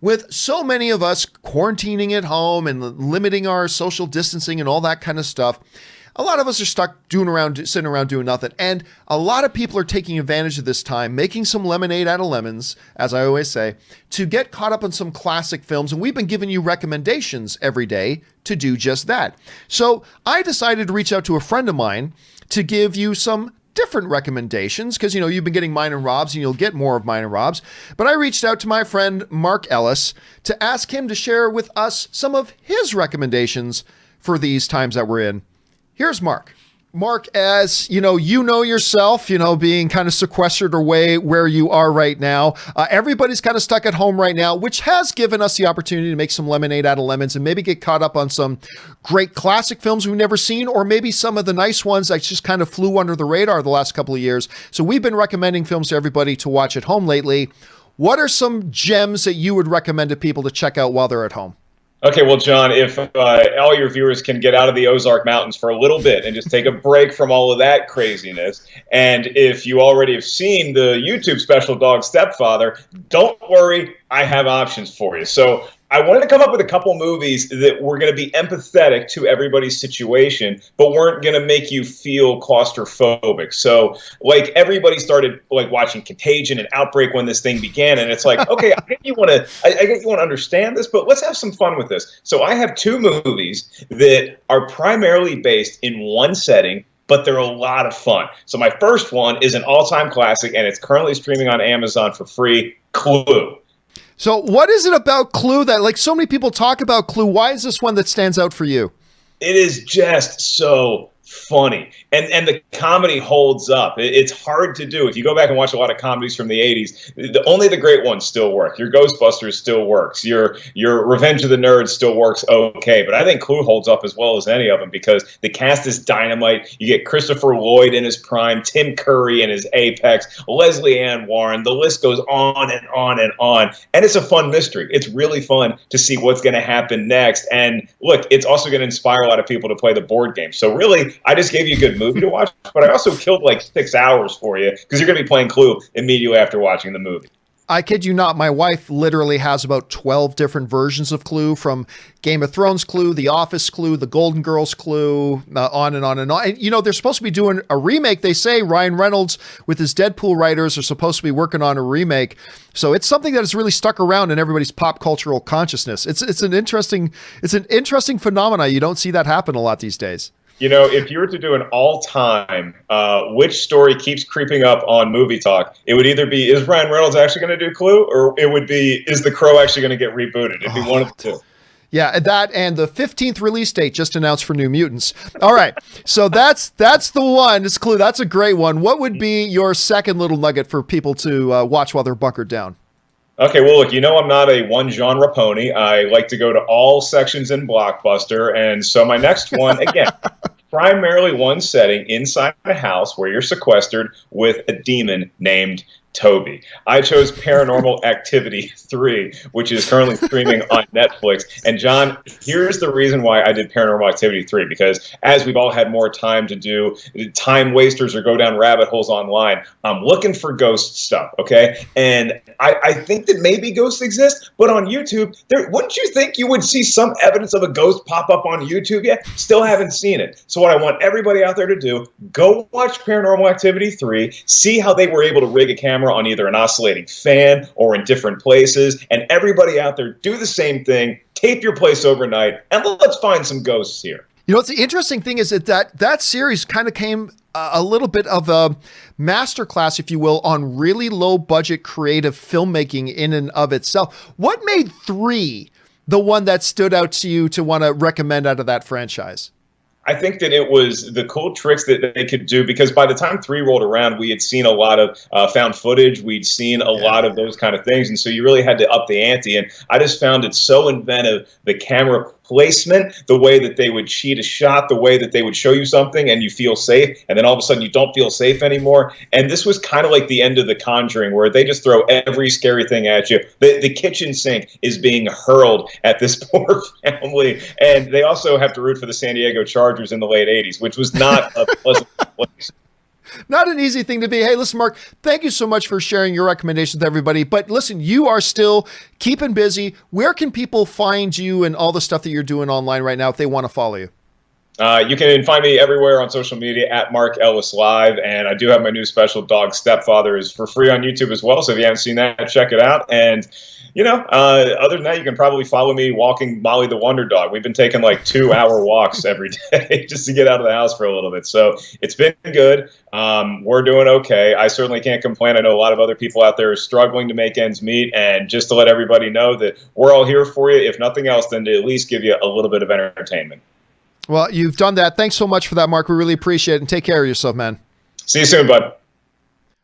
with so many of us quarantining at home and limiting our social distancing and all that kind of stuff, a lot of us are stuck sitting around doing nothing. And a lot of people are taking advantage of this time, making some lemonade out of lemons, as I always say, to get caught up on some classic films. And we've been giving you recommendations every day to do just that. So I decided to reach out to a friend of mine to give you some different recommendations, because you've been getting mine and Rob's, and you'll get more of mine and Rob's. But I reached out to my friend Mark Ellis to ask him to share with us some of his recommendations for these times that we're in. Here's Mark. Mark, as you know yourself, being kind of sequestered away where you are right now. Everybody's kind of stuck at home right now, which has given us the opportunity to make some lemonade out of lemons and maybe get caught up on some great classic films we've never seen, or maybe some of the nice ones that just kind of flew under the radar the last couple of years. So we've been recommending films to everybody to watch at home lately. What are some gems that you would recommend to people to check out while they're at home? Okay, well, John, if all your viewers can get out of the Ozark Mountains for a little bit and just take a break from all of that craziness, and if you already have seen the YouTube special Dog Stepfather, don't worry, I have options for you. So I wanted to come up with a couple movies that were going to be empathetic to everybody's situation, but weren't going to make you feel claustrophobic. So, everybody started watching Contagion and Outbreak when this thing began, and it's like, okay, I get you want to understand this, but let's have some fun with this. So I have two movies that are primarily based in one setting, but they're a lot of fun. So my first one is an all-time classic, and it's currently streaming on Amazon for free, Clue. So what is it about Clue that, so many people talk about Clue? Why is this one that stands out for you? It is just so funny, and the comedy holds up. It's hard to do. If you go back and watch a lot of comedies from the 80s, only the great ones still work. Your Ghostbusters still works. Your Revenge of the Nerds still works okay. But I think Clue holds up as well as any of them because the cast is dynamite. You get Christopher Lloyd in his prime, Tim Curry in his apex, Leslie Ann Warren. The list goes on and on and on. And it's a fun mystery. It's really fun to see what's going to happen next. And look, it's also going to inspire a lot of people to play the board game. So really, I just gave you a good movie to watch, but I also killed 6 hours for you because you're going to be playing Clue immediately after watching the movie. I kid you not, my wife literally has about 12 different versions of Clue, from Game of Thrones Clue, The Office Clue, The Golden Girls Clue, on and on and on. And, they're supposed to be doing a remake. They say Ryan Reynolds with his Deadpool writers are supposed to be working on a remake. So it's something that has really stuck around in everybody's pop cultural consciousness. It's an interesting phenomena. You don't see that happen a lot these days. If you were to do an all-time, which story keeps creeping up on Movie Talk, it would either be, is Ryan Reynolds actually going to do Clue, or it would be, is The Crow actually going to get rebooted? It'd be one of the two. Yeah, that and the 15th release date just announced for New Mutants. All right, so that's the one. It's Clue. That's a great one. What would be your second little nugget for people to watch while they're bunkered down? Okay, well, look, I'm not a one-genre pony. I like to go to all sections in Blockbuster, and so my next one, again, primarily one setting inside a house where you're sequestered with a demon named Toby. I chose Paranormal Activity 3, which is currently streaming on Netflix. And John, here's the reason why I did Paranormal Activity 3, because as we've all had more time to do time wasters or go down rabbit holes online, I'm looking for ghost stuff, okay? And I think that maybe ghosts exist, but on YouTube, wouldn't you think you would see some evidence of a ghost pop up on YouTube yet? Still haven't seen it. So what I want everybody out there to do, go watch Paranormal Activity 3, see how they were able to rig a camera on either an oscillating fan or in different places, and everybody out there, do the same thing, tape your place overnight, and let's find some ghosts here. What's the interesting thing is that series kind of came a little bit of a masterclass, if you will, on really low budget creative filmmaking in and of itself. What made 3 the one that stood out to you to want to recommend out of that franchise? I think that it was the cool tricks that they could do, because by the time 3 rolled around, we had seen a lot of found footage. We'd seen a lot of those kind of things. And so you really had to up the ante. And I just found it so inventive, the camera placement, the way that they would cheat a shot, the way that they would show you something and you feel safe, and then all of a sudden you don't feel safe anymore. And this was kind of like the end of The Conjuring, where they just throw every scary thing at you. The kitchen sink is being hurled at this poor family. And they also have to root for the San Diego Chargers in the late 80s, which was not a pleasant place. Not an easy thing to be. Hey, listen, Mark, thank you so much for sharing your recommendations with everybody. But listen, you are still keeping busy. Where can people find you and all the stuff that you're doing online right now if they want to follow you? You can find me everywhere on social media at Mark Ellis Live, and I do have my new special, Dog Stepfather, is for free on YouTube as well. So if you haven't seen that, check it out. And other than that, you can probably follow me walking Molly the Wonder Dog. We've been taking like 2-hour walks every day just to get out of the house for a little bit. So it's been good. We're doing okay. I certainly can't complain. I know a lot of other people out there are struggling to make ends meet. And just to let everybody know that we're all here for you, if nothing else, then to at least give you a little bit of entertainment. Well, you've done that. Thanks so much for that, Mark. We really appreciate it. And take care of yourself, man. See you soon, bud.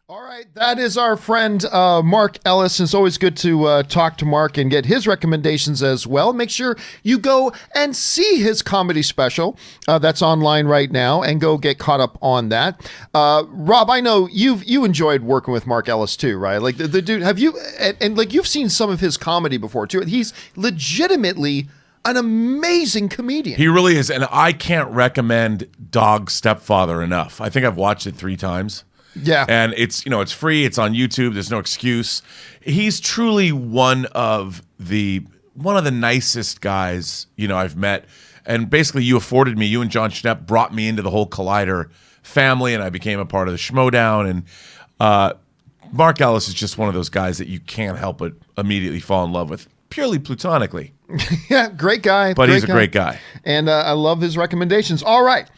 All right. That is our friend, Mark Ellis. It's always good to talk to Mark and get his recommendations as well. Make sure you go and see his comedy special that's online right now and go get caught up on that. Rob, I know you enjoyed working with Mark Ellis too, right? Like the dude, have you, and like you've seen some of his comedy before too. He's legitimately an amazing comedian. He really is, and I can't recommend Dog Stepfather enough. I think I've watched it 3 times. Yeah. And it's free, it's on YouTube, there's no excuse. He's truly one of the nicest guys, I've met. And basically you and John Schnepp brought me into the whole Collider family, and I became a part of the Schmodown. And Mark Ellis is just one of those guys that you can't help but immediately fall in love with, purely platonically. Yeah, great guy. But he's a great guy. And I love his recommendations. All right.